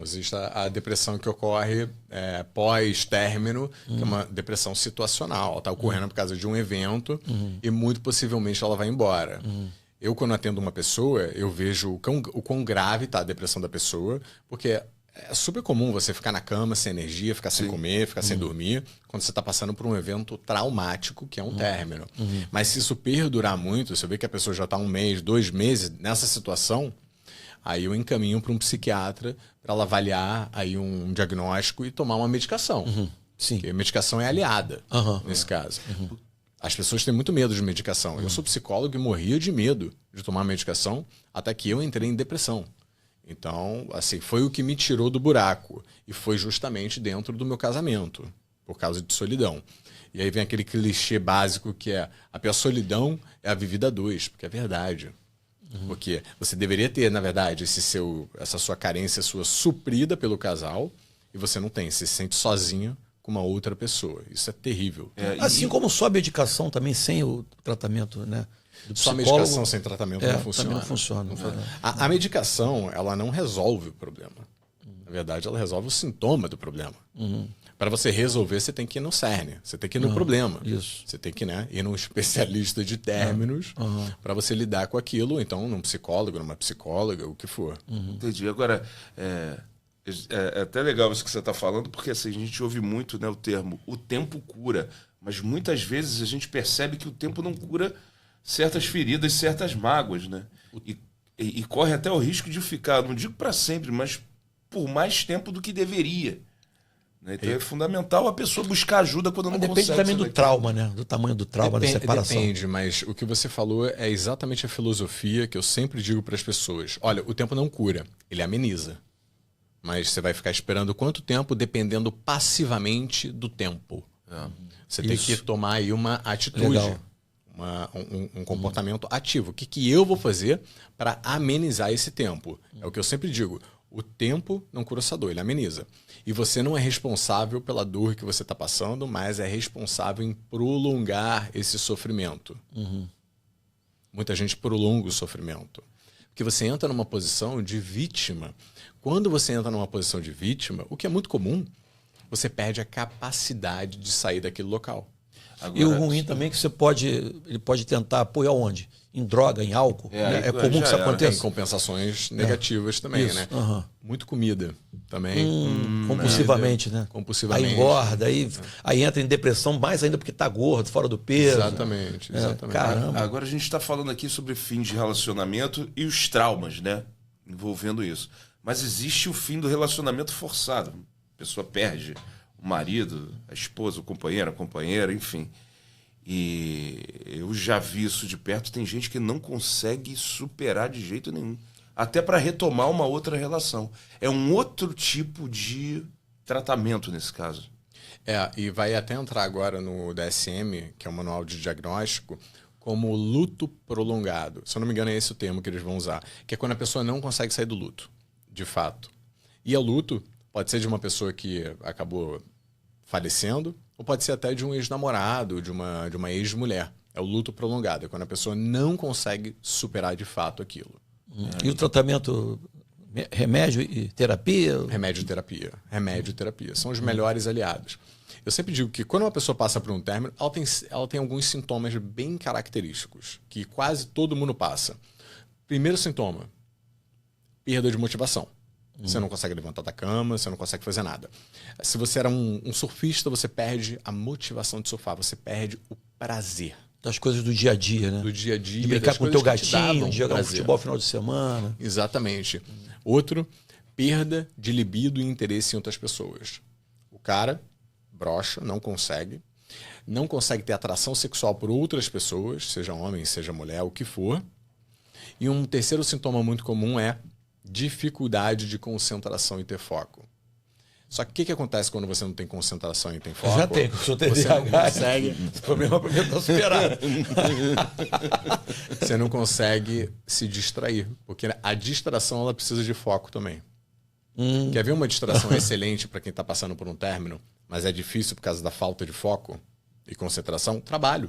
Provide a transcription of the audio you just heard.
Existe a depressão que ocorre pós-término, que é uma depressão situacional. Ela está ocorrendo por causa de um evento e muito possivelmente ela vai embora. Eu, quando atendo uma pessoa, eu vejo o quão grave está a depressão da pessoa, porque é super comum você ficar na cama sem energia, ficar sem comer, ficar sem dormir, quando você está passando por um evento traumático, que é um término. Mas se isso perdurar muito, se eu ver que a pessoa já está 1 mês, 2 meses nessa situação, aí eu encaminho para um psiquiatra para ela avaliar aí um diagnóstico e tomar uma medicação. Sim. Porque a medicação é aliada nesse caso. As pessoas têm muito medo de medicação. Eu sou psicólogo e morria de medo de tomar medicação até que eu entrei em depressão. Então, assim, foi o que me tirou do buraco. E foi justamente dentro do meu casamento, por causa de solidão. E aí vem aquele clichê básico que é a pior solidão é a vivida a dois, porque é verdade. Porque você deveria ter, na verdade, essa sua carência sua suprida pelo casal e você não tem, você se sente sozinho com uma outra pessoa. Isso é terrível. Assim como só a medicação também sem o tratamento, né? Só a medicação sem tratamento não funciona. Também não funciona. A medicação, ela não resolve o problema. Na verdade, ela resolve o sintoma do problema. Para você resolver, você tem que ir no cerne, você tem que ir no problema. Isso. Você tem que ir num especialista de términos para você lidar com aquilo, ou então num psicólogo, numa psicóloga, o que for. Entendi. Agora, é até legal isso que você está falando, porque assim, a gente ouve muito, né, o termo "o tempo cura", mas muitas vezes a gente percebe que o tempo não cura certas feridas, certas mágoas, né? E corre até o risco de ficar, não digo para sempre, mas por mais tempo do que deveria. Né? Então é fundamental a pessoa buscar ajuda quando não consegue. Depende também do trauma, né? Do tamanho do trauma, da separação. Depende, mas o que você falou é exatamente a filosofia que eu sempre digo para as pessoas. Olha, o tempo não cura, ele ameniza. Mas você vai ficar esperando quanto tempo dependendo passivamente do tempo. Você tem que tomar aí uma atitude, um comportamento ativo. O que eu vou fazer para amenizar esse tempo? É o que eu sempre digo. O tempo não cura essa dor, ele ameniza. E você não é responsável pela dor que você está passando, mas é responsável em prolongar esse sofrimento. Muita gente prolonga o sofrimento. Porque você entra numa posição de vítima. Quando você entra numa posição de vítima, o que é muito comum, você perde a capacidade de sair daquele local. Agora, e o ruim também é que ele pode tentar apoiar onde? Em droga, em álcool. É comum que isso aconteça. Tem compensações negativas também, né? Muito comida também. Compulsivamente, né? Compulsivamente. Aí engorda, aí entra em depressão mais ainda porque tá gordo, fora do peso. Exatamente. Caramba. Agora a gente está falando aqui sobre fim de relacionamento e os traumas, né? Envolvendo isso. Mas existe o fim do relacionamento forçado. A pessoa perde o marido, a esposa, o companheiro, a companheira, enfim. E eu já vi isso de perto. Tem gente que não consegue superar de jeito nenhum. Até para retomar uma outra relação. É um outro tipo de tratamento nesse caso. E vai até entrar agora no DSM, que é o Manual de Diagnóstico, como luto prolongado. Se eu não me engano, é esse o termo que eles vão usar. Que é quando a pessoa não consegue sair do luto, de fato. E o luto pode ser de uma pessoa que acabou falecendo, ou pode ser até de um ex-namorado, de uma ex-mulher. É o luto prolongado, é quando a pessoa não consegue superar de fato aquilo. E o tratamento, remédio e terapia? Remédio e terapia. São os melhores aliados. Eu sempre digo que quando uma pessoa passa por um término, ela tem alguns sintomas bem característicos, que quase todo mundo passa. Primeiro sintoma, perda de motivação. Você não consegue levantar da cama, você não consegue fazer nada. Se você era um surfista, você perde a motivação de surfar, você perde o prazer. Das coisas do dia a dia, né? Do dia a dia. De brincar com o teu gatinho, de jogar um futebol no final de semana. Exatamente. Outro, perda de libido e interesse em outras pessoas. O cara brocha, não consegue ter atração sexual por outras pessoas, seja homem, seja mulher, o que for. E um terceiro sintoma muito comum é dificuldade de concentração e ter foco. Só que o que acontece quando você não tem concentração e tem foco? Já tem, eu sou TDAH. Você não consegue... Esse problema para mim está superado. Você não consegue se distrair, porque a distração ela precisa de foco também. Quer ver uma distração excelente para quem está passando por um término, mas é difícil por causa da falta de foco e concentração? Trabalho.